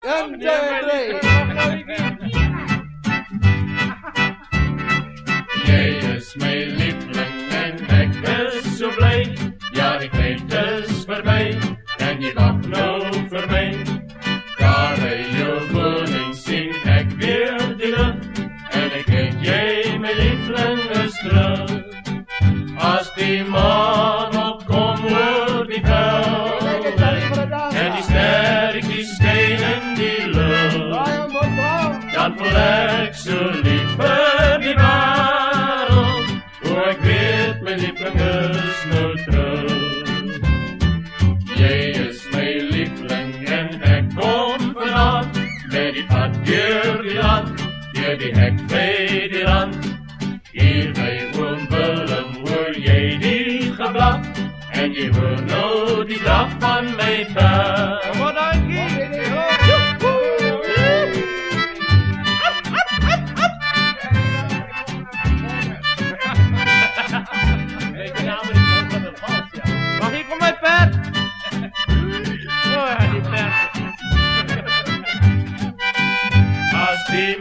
1, 2, 3. Jij is mijn lieveling en ik ben zo blij. Ja, de tijd is voorbij en je wacht nou voor mij. Daar bij je woning zing ik weer die lucht. En ik kijk jij mijn lieveling eens terug. Als die man opkomt wordt die vuil. En die sterk die schijnen in die lucht. Dan voel ik zo lief voor die wereld. Hoe ik weet mijn lieveling is nou terug. Jij is mijn lieveling en ik kom vanavond. Bij die pad door die land, door die hek bij die rand. Hier bij Oom Willem hoor jij die geblaf. En je hoort nou die draf van mijn pad. Wat een Mag ik op mijn pet? Oh ja, die pet. Als die